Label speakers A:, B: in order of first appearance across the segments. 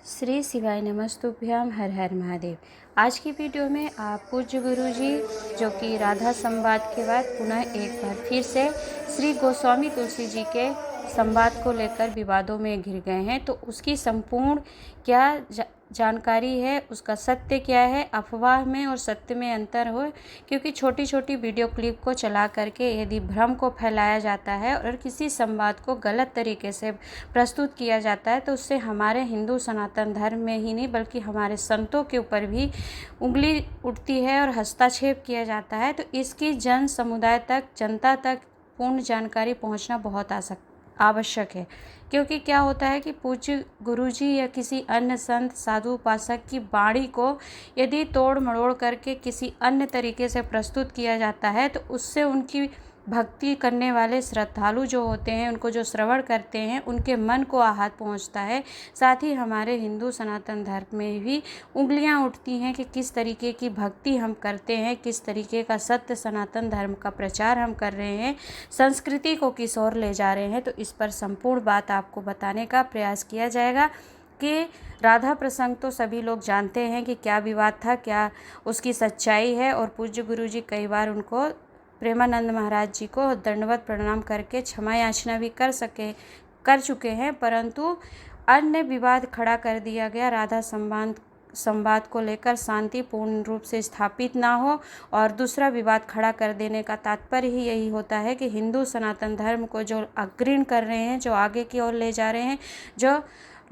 A: श्री शिवाय नमस्तुभ्याम हर हर महादेव। आज की वीडियो में आप पूज्य गुरु जी जो कि राधा संवाद के बाद पुनः एक बार फिर से श्री गोस्वामी तुलसी जी के संवाद को लेकर विवादों में घिर गए हैं, तो उसकी संपूर्ण क्या जानकारी है, उसका सत्य क्या है, अफवाह में और सत्य में अंतर हो। क्योंकि छोटी छोटी वीडियो क्लिप को चला करके यदि भ्रम को फैलाया जाता है और किसी संवाद को गलत तरीके से प्रस्तुत किया जाता है, तो उससे हमारे हिंदू सनातन धर्म में ही नहीं बल्कि हमारे संतों के ऊपर भी उंगली उठती है और हस्तक्षेप किया जाता है। तो इसकी जन समुदाय तक, जनता तक पूर्ण जानकारी पहुंचना बहुत आवश्यक है। क्योंकि क्या होता है कि पूज्य गुरुजी या किसी अन्य संत साधु उपासक की वाणी को यदि तोड़ मरोड़ करके किसी अन्य तरीके से प्रस्तुत किया जाता है, तो उससे उनकी भक्ति करने वाले श्रद्धालु जो होते हैं, उनको जो श्रवण करते हैं, उनके मन को आघात पहुंचता है। साथ ही हमारे हिंदू सनातन धर्म में भी उंगलियां उठती हैं कि किस तरीके की भक्ति हम करते हैं, किस तरीके का सत्य सनातन धर्म का प्रचार हम कर रहे हैं, संस्कृति को किस ओर ले जा रहे हैं। तो इस पर संपूर्ण बात आपको बताने का प्रयास किया जाएगा कि राधा प्रसंग तो सभी लोग जानते हैं कि क्या विवाद था, क्या उसकी सच्चाई है। और पूज्य गुरु जी कई बार उनको प्रेमानंद महाराज जी को दंडवत प्रणाम करके क्षमा याचना भी कर चुके हैं, परंतु अन्य विवाद खड़ा कर दिया गया। राधा संवाद को लेकर शांति पूर्ण रूप से स्थापित ना हो और दूसरा विवाद खड़ा कर देने का तात्पर्य ही यही होता है कि हिंदू सनातन धर्म को जो अग्रणी कर रहे हैं, जो आगे की ओर ले जा रहे हैं, जो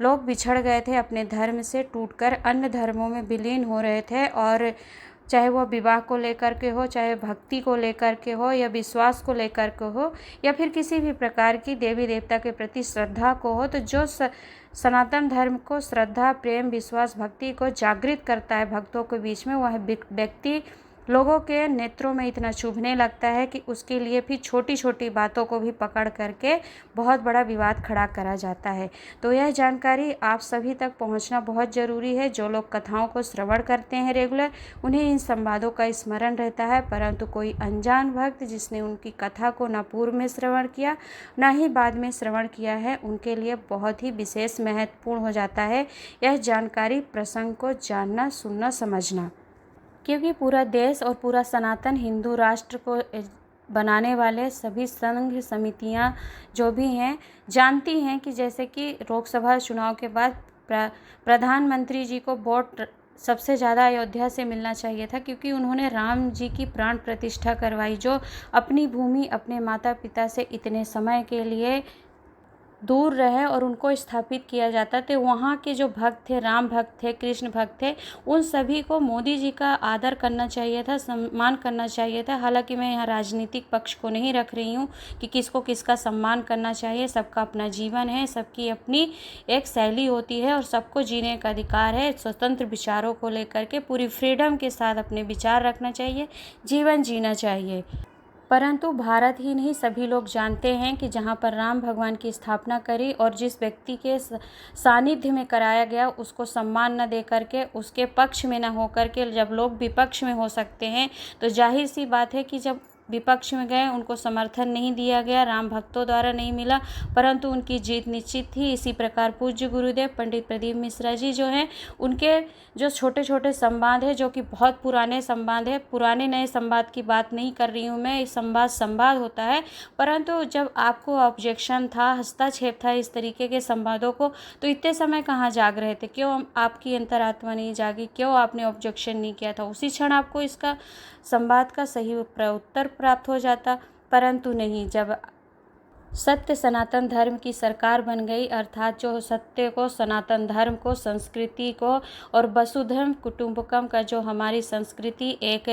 A: लोग बिछड़ गए थे अपने धर्म से टूटकर अन्य धर्मों में विलीन हो रहे थे, और चाहे वो विवाह को लेकर के हो, चाहे भक्ति को लेकर के हो, या विश्वास को लेकर के हो, या फिर किसी भी प्रकार की देवी देवता के प्रति श्रद्धा को हो, तो जो सनातन धर्म को श्रद्धा, प्रेम, विश्वास, भक्ति को जागृत करता है भक्तों के बीच में, वह व्यक्ति लोगों के नेत्रों में इतना चुभने लगता है कि उसके लिए फिर छोटी छोटी बातों को भी पकड़ करके बहुत बड़ा विवाद खड़ा करा जाता है। तो यह जानकारी आप सभी तक पहुंचना बहुत ज़रूरी है। जो लोग कथाओं को श्रवण करते हैं रेगुलर, उन्हें इन संवादों का स्मरण रहता है, परंतु कोई अनजान भक्त जिसने उनकी कथा को न पूर्व में श्रवण किया न ही बाद में श्रवण किया है, उनके लिए बहुत ही विशेष महत्वपूर्ण हो जाता है यह जानकारी, प्रसंग को जानना, सुनना, समझना। क्योंकि पूरा देश और पूरा सनातन हिंदू राष्ट्र को बनाने वाले सभी संघ समितियां जो भी हैं जानती हैं कि जैसे कि लोकसभा चुनाव के बाद प्रधानमंत्री जी को वोट सबसे ज़्यादा अयोध्या से मिलना चाहिए था, क्योंकि उन्होंने राम जी की प्राण प्रतिष्ठा करवाई, जो अपनी भूमि, अपने माता पिता से इतने समय के लिए दूर रहे और उनको स्थापित किया जाता। तो वहाँ के जो भक्त थे, राम भक्त थे, कृष्ण भक्त थे, उन सभी को मोदी जी का आदर करना चाहिए था, सम्मान करना चाहिए था। हालांकि मैं यहाँ राजनीतिक पक्ष को नहीं रख रही हूँ कि किसको किसका सम्मान करना चाहिए, सबका अपना जीवन है, सबकी अपनी एक शैली होती है और सबको जीने का अधिकार है। स्वतंत्र विचारों को लेकर के पूरी फ्रीडम के साथ अपने विचार रखना चाहिए, जीवन जीना चाहिए। परंतु भारत ही नहीं, सभी लोग जानते हैं कि जहाँ पर राम भगवान की स्थापना करी और जिस व्यक्ति के सानिध्य में कराया गया, उसको सम्मान न दे करके, उसके पक्ष में न हो करके जब लोग विपक्ष में हो सकते हैं, तो जाहिर सी बात है कि जब विपक्ष में गए उनको समर्थन नहीं दिया गया, राम भक्तों द्वारा नहीं मिला, परंतु उनकी जीत निश्चित थी। इसी प्रकार पूज्य गुरुदेव पंडित प्रदीप मिश्रा जी जो हैं, उनके जो छोटे छोटे संवाद है, जो कि बहुत पुराने संवाद है, पुराने नए संवाद की बात नहीं कर रही हूँ मैं, इस संवाद होता है, परंतु जब आपको ऑब्जेक्शन था, हस्तक्षेप था इस तरीके के संवादों को, तो इतने समय कहाँ जाग रहे थे? क्यों आपकी अंतरात्मा नहीं जागी? क्यों आपने ऑब्जेक्शन नहीं किया था? उसी क्षण आपको इसका संवाद का सही उत्तर प्राप्त हो जाता, परंतु नहीं। जब सत्य सनातन धर्म की सरकार बन गई, अर्थात जो सत्य को, सनातन धर्म को, संस्कृति को और वसुधैव कुटुंबकम का जो हमारी संस्कृति एक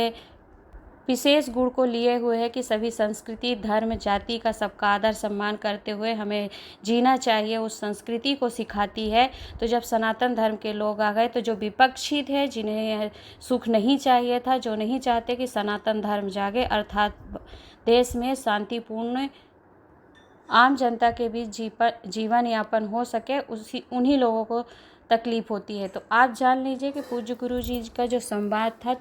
A: विशेष गुण को लिए हुए है कि सभी संस्कृति, धर्म, जाति का सबका आदर सम्मान करते हुए हमें जीना चाहिए, उस संस्कृति को सिखाती है। तो जब सनातन धर्म के लोग आ गए, तो जो विपक्षी थे, जिन्हें सुख नहीं चाहिए था, जो नहीं चाहते कि सनातन धर्म जागे, अर्थात देश में शांतिपूर्ण आम जनता के बीच जीवन यापन हो सके, उन्हीं लोगों को तकलीफ होती है। तो आप जान लीजिए कि पूज्य गुरु जी का जो संवाद था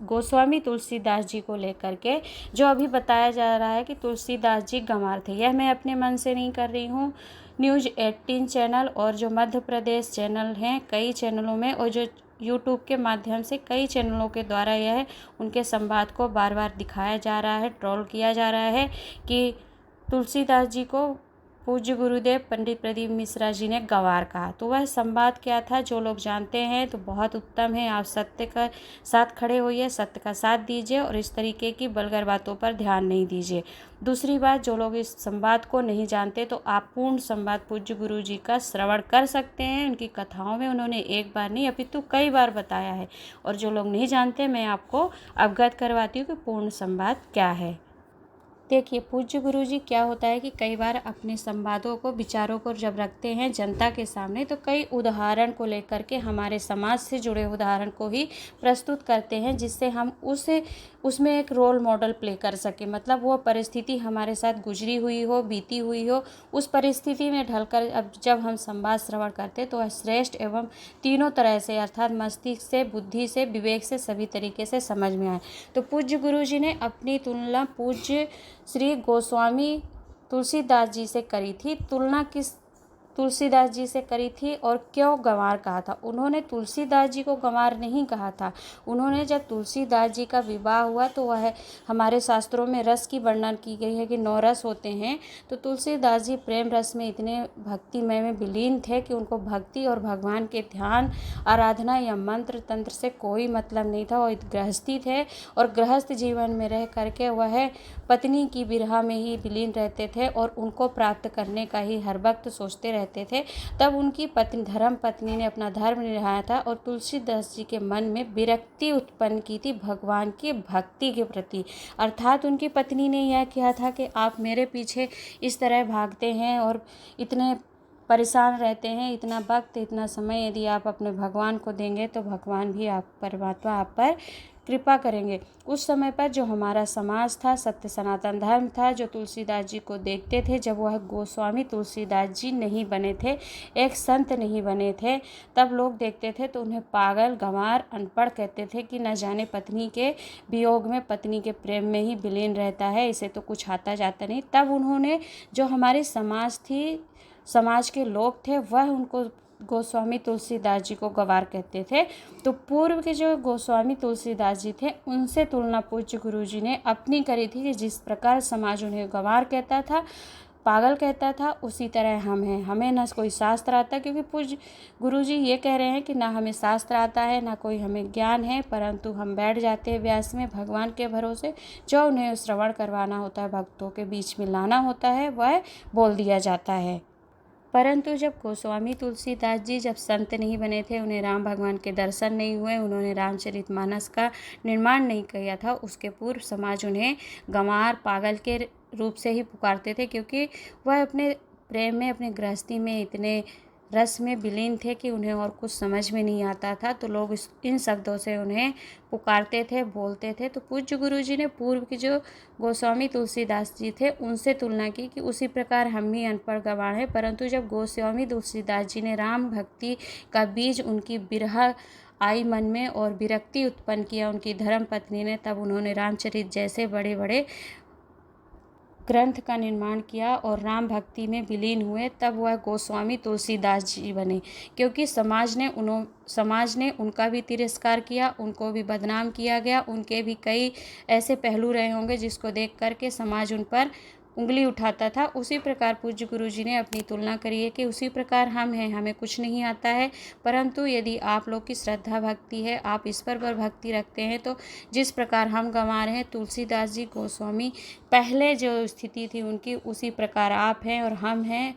A: गोस्वामी तुलसीदास जी को लेकर के, जो अभी बताया जा रहा है कि तुलसीदास जी गंवार थे, यह मैं अपने मन से नहीं कर रही हूँ। न्यूज़ 18 चैनल और जो मध्य प्रदेश चैनल हैं, कई चैनलों में, और जो यूट्यूब के माध्यम से कई चैनलों के द्वारा यह उनके संवाद को बार बार दिखाया जा रहा है, ट्रोल किया जा रहा है कि तुलसीदास जी को पूज्य गुरुदेव पंडित प्रदीप मिश्रा जी ने गंवार कहा। तो वह संवाद क्या था, जो लोग जानते हैं तो बहुत उत्तम है। आप सत्य का साथ खड़े होइए, सत्य का साथ दीजिए और इस तरीके की वल्गर बातों पर ध्यान नहीं दीजिए। दूसरी बात, जो लोग इस संवाद को नहीं जानते तो आप पूर्ण संवाद पूज्य गुरु जी का श्रवण कर सकते हैं। उनकी कथाओं में उन्होंने एक बार नहीं अपितु कई बार बताया है। और जो लोग नहीं जानते, मैं आपको अवगत करवाती हूँ कि पूर्ण संवाद क्या है। देखिए, पूज्य गुरु जी क्या होता है कि कई बार अपने संवादों को, विचारों को जब रखते हैं जनता के सामने, तो कई उदाहरण को लेकर के हमारे समाज से जुड़े उदाहरण को ही प्रस्तुत करते हैं, जिससे हम उसमें एक रोल मॉडल प्ले कर सकें। मतलब वो परिस्थिति हमारे साथ गुजरी हुई हो, बीती हुई हो, उस परिस्थिति में ढलकर अब जब हम संवाद श्रवण करते तो वह श्रेष्ठ एवं तीनों तरह से, अर्थात मस्तिष्क से, बुद्धि से, विवेक से, सभी तरीके से समझ में आए। तो पूज्य गुरु जी ने अपनी तुलना पूज्य श्री गोस्वामी तुलसीदास जी से करी थी। तुलना किस तुलसीदास जी से करी थी और क्यों गंवार कहा था? उन्होंने तुलसीदास जी को गंवार नहीं कहा था। उन्होंने, जब तुलसीदास जी का विवाह हुआ तो वह, हमारे शास्त्रों में रस की वर्णन की गई है कि 9 रस होते हैं। तो तुलसीदास जी प्रेम रस में इतने भक्तिमय में विलीन थे कि उनको भक्ति और भगवान के ध्यान, आराधना या मंत्र तंत्र से कोई मतलब नहीं था। और गृहस्थी थे और गृहस्थ जीवन में रह करके वह पत्नी की विरह में ही विलीन रहते थे और उनको प्राप्त करने का ही हर वक्त सोचते रहते थे। तब उनकी धर्म पत्नी ने अपना धर्म निभाया था और तुलसीदास जी के मन में विरक्ति उत्पन्न की थी भगवान की भक्ति के प्रति। अर्थात उनकी पत्नी ने यह किया था कि आप मेरे पीछे इस तरह भागते हैं और इतने परेशान रहते हैं, इतना वक्त, इतना समय यदि आप अपने भगवान को देंगे तो भगवान भी, आप परमात्मा आप पर कृपा करेंगे। उस समय पर जो हमारा समाज था, सत्य सनातन धर्म था, जो तुलसीदास जी को देखते थे, जब वह गोस्वामी तुलसीदास जी नहीं बने थे, एक संत नहीं बने थे, तब लोग देखते थे तो उन्हें पागल, गंवार, अनपढ़ कहते थे कि न जाने पत्नी के वियोग में, पत्नी के प्रेम में ही विलीन रहता है, इसे तो कुछ आता जाता नहीं। तब उन्होंने, जो हमारी समाज के लोग थे, वह उनको गोस्वामी तुलसीदास जी को गंवार कहते थे। तो पूर्व के जो गोस्वामी तुलसीदास जी थे, उनसे तुलना पूज्य गुरु जी ने अपनी करी थी कि जिस प्रकार समाज उन्हें गंवार कहता था, पागल कहता था, उसी तरह हम हैं। हमें न कोई शास्त्र आता, क्योंकि पूज्य गुरु जी ये कह रहे हैं कि ना हमें शास्त्र आता है, ना कोई हमें ज्ञान है, परंतु हम बैठ जाते हैं व्यास में भगवान के भरोसे। जो उन्हें श्रवण करवाना होता है, भक्तों के बीच में लाना होता है, वह बोल दिया जाता है। परंतु जब गोस्वामी तुलसीदास जी जब संत नहीं बने थे, उन्हें राम भगवान के दर्शन नहीं हुए, उन्होंने रामचरितमानस का निर्माण नहीं किया था, उसके पूर्व समाज उन्हें गंवार, पागल के रूप से ही पुकारते थे, क्योंकि वह अपने प्रेम में, अपने गृहस्थी में इतने रस में विलीन थे कि उन्हें और कुछ समझ में नहीं आता था। तो लोग इन शब्दों से उन्हें पुकारते थे, बोलते थे। तो पूज्य गुरु जी ने पूर्व के जो गोस्वामी तुलसीदास जी थे, उनसे तुलना की कि उसी प्रकार हम भी अनपढ़ गंवार हैं। परंतु जब गोस्वामी तुलसीदास जी ने राम भक्ति का बीज, उनकी बिरह आई मन में और विरक्ति उत्पन्न किया उनकी धर्म पत्नी ने, तब उन्होंने रामचरित जैसे बड़े बड़े ग्रंथ का निर्माण किया और राम भक्ति में विलीन हुए। तब वह गोस्वामी तुलसीदास जी बने, क्योंकि समाज ने उनका भी तिरस्कार किया, उनको भी बदनाम किया गया। उनके भी कई ऐसे पहलू रहे होंगे जिसको देख करके समाज उन पर उंगली उठाता था। उसी प्रकार पूज्य गुरु जी ने अपनी तुलना करी है कि उसी प्रकार हम हैं, हमें कुछ नहीं आता है, परंतु यदि आप लोग की श्रद्धा भक्ति है, आप ईश्वर पर भक्ति रखते हैं, तो जिस प्रकार हम गंवार हैं, तुलसीदास जी गोस्वामी पहले जो स्थिति थी उनकी, उसी प्रकार आप हैं और हम हैं।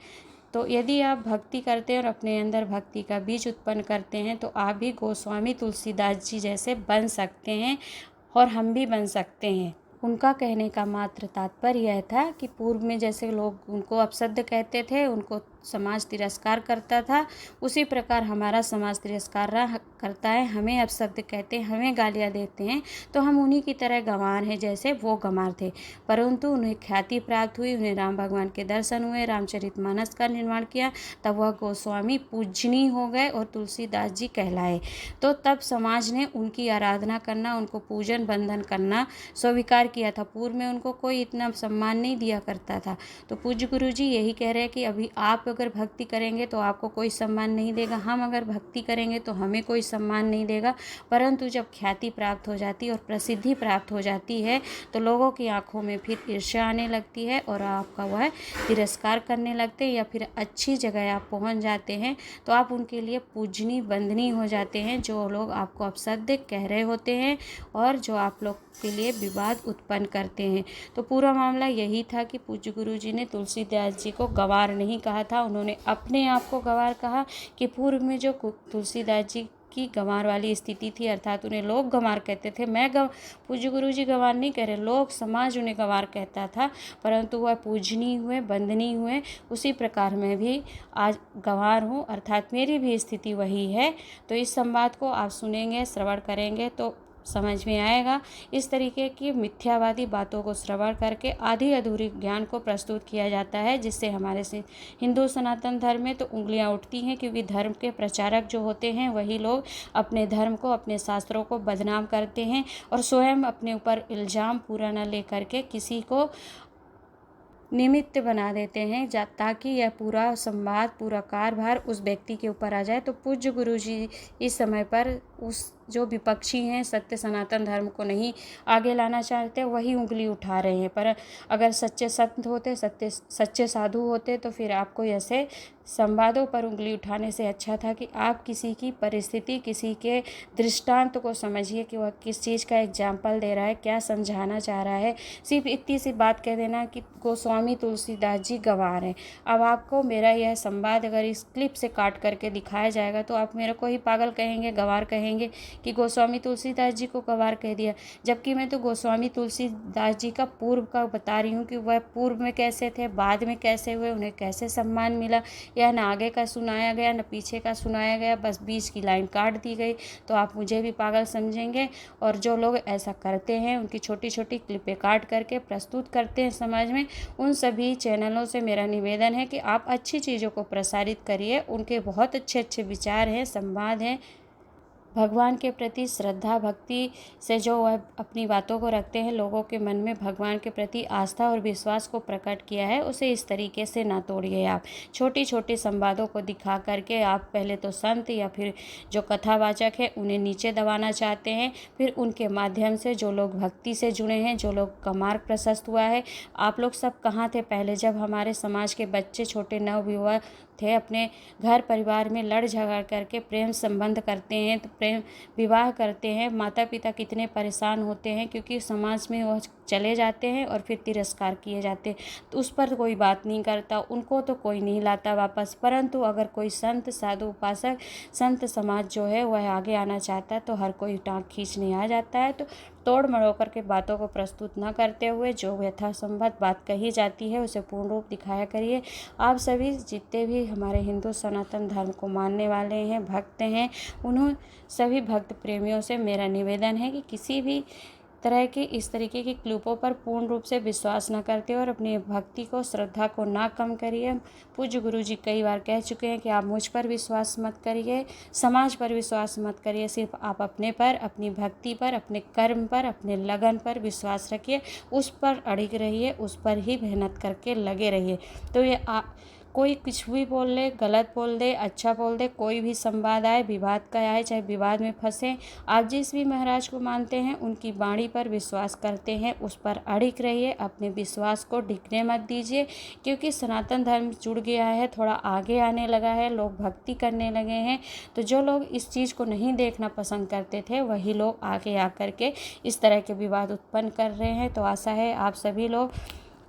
A: तो यदि आप भक्ति करते हैं और अपने अंदर भक्ति का बीज उत्पन्न करते हैं, तो आप भी गोस्वामी तुलसीदास जी जैसे बन सकते हैं और हम भी बन सकते हैं। उनका कहने का मात्र तात्पर्य यह था कि पूर्व में जैसे लोग उनको अपशब्द कहते थे, उनको समाज तिरस्कार करता था, उसी प्रकार हमारा समाज तिरस्कार करता है, हमें अपशब्द कहते हैं, हमें गालियाँ देते हैं, तो हम उन्हीं की तरह गंवार हैं जैसे वो गंवार थे। परंतु उन्हें ख्याति प्राप्त हुई, उन्हें राम भगवान के दर्शन हुए, रामचरितमानस का निर्माण किया, तब वह गोस्वामी पूजनीय हो गए और तुलसीदास जी कहलाए। तो तब समाज ने उनकी आराधना करना, उनको पूजन बंधन करना स्वीकार किया था। पूर्व में उनको कोई इतना सम्मान नहीं दिया करता था। तो पूज्य गुरु जी यही कह रहे हैं कि अभी आप अगर भक्ति करेंगे तो आपको कोई सम्मान नहीं देगा, हम अगर भक्ति करेंगे तो हमें कोई सम्मान नहीं देगा। परंतु जब ख्याति प्राप्त हो जाती है और प्रसिद्धि प्राप्त हो जाती है तो लोगों की आंखों में फिर ईर्ष्या आने लगती है और आपका वह तिरस्कार करने लगते हैं, या फिर अच्छी जगह आप पहुंच जाते हैं तो आप उनके लिए पूजनीय वंदनीय हो जाते हैं। जो लोग आपको अपशब्द कह रहे होते हैं और जो आप लोग के लिए विवाद उत्पन्न करते हैं। तो पूरा मामला यही था कि पूज्य गुरु जी ने तुलसीदास जी को गंवार नहीं कहा था, उन्होंने अपने आप को गंवार कहा कि पूर्व में जो तुलसीदास जी की गंवार वाली स्थिति थी, अर्थात उन्हें लोग गंवार कहते थे। पूज्य गुरु जी गंवार नहीं कह रहे, लोग समाज उन्हें गंवार कहता था, परंतु वह पूजनीय हुए, वंदनीय हुए। उसी प्रकार मैं भी आज गंवार हूँ, अर्थात मेरी भी स्थिति वही है। तो इस संवाद को आप सुनेंगे, श्रवण करेंगे तो समझ में आएगा। इस तरीके की मिथ्यावादी बातों को श्रवण करके आधी अधूरी ज्ञान को प्रस्तुत किया जाता है, जिससे हमारे से हिंदू सनातन धर्म में तो उंगलियां उठती हैं, क्योंकि धर्म के प्रचारक जो होते हैं वही लोग अपने धर्म को, अपने शास्त्रों को बदनाम करते हैं और स्वयं अपने ऊपर इल्ज़ाम पूरा न लेकर के किसी को निमित्त बना देते हैं ताकि यह पूरा संवाद, पूरा कार्यभार उस व्यक्ति के ऊपर आ जाए। तो पूज्य गुरु जी इस समय पर उस जो विपक्षी हैं, सत्य सनातन धर्म को नहीं आगे लाना चाहते, वही उंगली उठा रहे हैं। पर अगर सच्चे संत होते, सच्चे साधु होते तो फिर आपको ऐसे संवादों पर उंगली उठाने से अच्छा था कि आप किसी की परिस्थिति, किसी के दृष्टांत को समझिए कि वह किस चीज़ का एग्जाम्पल दे रहा है, क्या समझाना चाह रहा है। सिर्फ इतनी सी बात कह देना कि गोस्वामी तुलसीदास जी गंवार हैं। अब आपको मेरा यह संवाद अगर इस क्लिप से काट करके दिखाया जाएगा तो आप मेरे को ही पागल कहेंगे, गंवार कहेंगे कि गोस्वामी तुलसीदास जी को गंवार कह दिया, जबकि मैं तो गोस्वामी तुलसीदास जी का पूर्व का बता रही हूँ कि वह पूर्व में कैसे थे, बाद में कैसे हुए, उन्हें कैसे सम्मान मिला। यह न आगे का सुनाया गया, न पीछे का सुनाया गया, बस बीच की लाइन काट दी गई। तो आप मुझे भी पागल समझेंगे। और जो लोग ऐसा करते हैं, उनकी छोटी छोटी क्लिपें काट करके प्रस्तुत करते हैं समाज में, उन सभी चैनलों से मेरा निवेदन है कि आप अच्छी चीज़ों को प्रसारित करिए। उनके बहुत अच्छे अच्छे विचार हैं, संवाद हैं, भगवान के प्रति श्रद्धा भक्ति से जो वह अपनी बातों को रखते हैं, लोगों के मन में भगवान के प्रति आस्था और विश्वास को प्रकट किया है, उसे इस तरीके से ना तोड़िए। आप छोटी छोटी संवादों को दिखा करके आप पहले तो संत या फिर जो कथावाचक है उन्हें नीचे दबाना चाहते हैं, फिर उनके माध्यम से जो लोग भक्ति से जुड़े हैं, जो लोग का मार्ग प्रशस्त हुआ है। आप लोग सब कहाँ थे पहले, जब हमारे समाज के बच्चे छोटे नवविवाह थे, अपने घर परिवार में लड़ झगड़ करके प्रेम संबंध करते हैं, तो प्रेम विवाह करते हैं, माता पिता कितने परेशान होते हैं, क्योंकि समाज में वह चले जाते हैं और फिर तिरस्कार किए जाते हैं। तो उस पर कोई बात नहीं करता, उनको तो कोई नहीं लाता वापस। परंतु अगर कोई संत, साधु, उपासक, संत समाज जो है वह आगे आना चाहता है तो हर कोई टाँग खींचने आ जाता है। तो तोड़ मरोड़ करके बातों को प्रस्तुत न करते हुए जो यथासंभव बात कही जाती है उसे पूर्ण रूप दिखाया करिए। आप सभी जितने भी हमारे हिंदू सनातन धर्म को मानने वाले हैं, भक्त हैं, उन्हों सभी भक्त प्रेमियों से मेरा निवेदन है कि किसी भी तरह के इस तरीके की क्लिपों पर पूर्ण रूप से विश्वास न करते और अपनी भक्ति को, श्रद्धा को ना कम करिए। पूज्य गुरु जी कई बार कह चुके हैं कि आप मुझ पर विश्वास मत करिए, समाज पर विश्वास मत करिए, सिर्फ आप अपने पर, अपनी भक्ति पर, अपने कर्म पर, अपने लगन पर विश्वास रखिए, उस पर अड़िग रहिए, उस पर ही मेहनत करके लगे रहिए। तो ये कोई कुछ भी बोल ले, गलत बोल दे, अच्छा बोल दे, कोई भी संवाद आए, विवाद का आए, चाहे विवाद में फंसे, आप जिस भी महाराज को मानते हैं उनकी वाणी पर विश्वास करते हैं, उस पर अड़िग रहिए, अपने विश्वास को ढिकने मत दीजिए। क्योंकि सनातन धर्म जुड़ गया है, थोड़ा आगे आने लगा है, लोग भक्ति करने लगे हैं। तो जो लोग इस चीज़ को नहीं देखना पसंद करते थे वही लोग आगे आकर के इस तरह के विवाद उत्पन्न कर रहे हैं। तो आशा है आप सभी लोग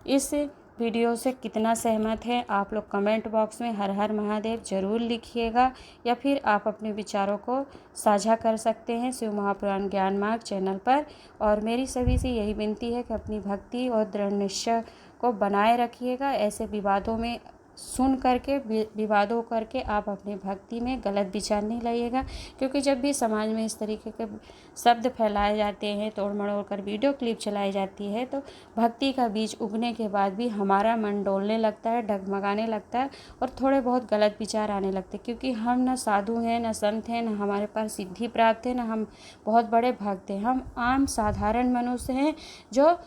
A: इस वीडियो से कितना सहमत हैं, आप लोग कमेंट बॉक्स में हर हर महादेव ज़रूर लिखिएगा, या फिर आप अपने विचारों को साझा कर सकते हैं शिव महापुराण ज्ञान मार्ग चैनल पर। और मेरी सभी से यही विनती है कि अपनी भक्ति और दृढ़ निश्चय को बनाए रखिएगा। ऐसे विवादों में सुन करके, विवादों करके आप अपनी भक्ति में गलत विचार नहीं लाइएगा। क्योंकि जब भी समाज में इस तरीके के शब्द फैलाए जाते हैं, तोड़ मड़ोड़ कर वीडियो क्लिप चलाई जाती है, तो भक्ति का बीज उगने के बाद भी हमारा मन डोलने लगता है, डगमगाने लगता है और थोड़े बहुत गलत विचार आने लगते हैं। क्योंकि हम न साधु हैं, न संत हैं, न हमारे पास सिद्धि प्राप्त है, न हम बहुत बड़े भक्त हैं। हम आम साधारण मनुष्य हैं जो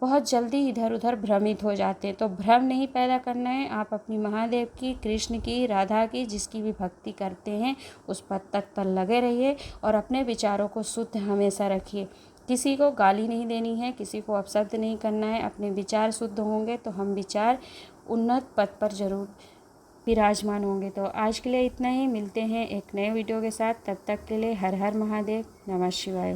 A: बहुत जल्दी इधर उधर भ्रमित हो जाते हैं। तो भ्रम नहीं पैदा करना है, आप अपनी महादेव की, कृष्ण की, राधा की, जिसकी भी भक्ति करते हैं उस पद पर लगे रहिए और अपने विचारों को शुद्ध हमेशा रखिए। किसी को गाली नहीं देनी है, किसी को अपशब्द नहीं करना है। अपने विचार शुद्ध होंगे तो हम विचार उन्नत पद पर जरूर विराजमान होंगे। तो आज के लिए इतना ही, मिलते हैं एक नए वीडियो के साथ। तब तक के लिए हर हर महादेव, नमः शिवाय।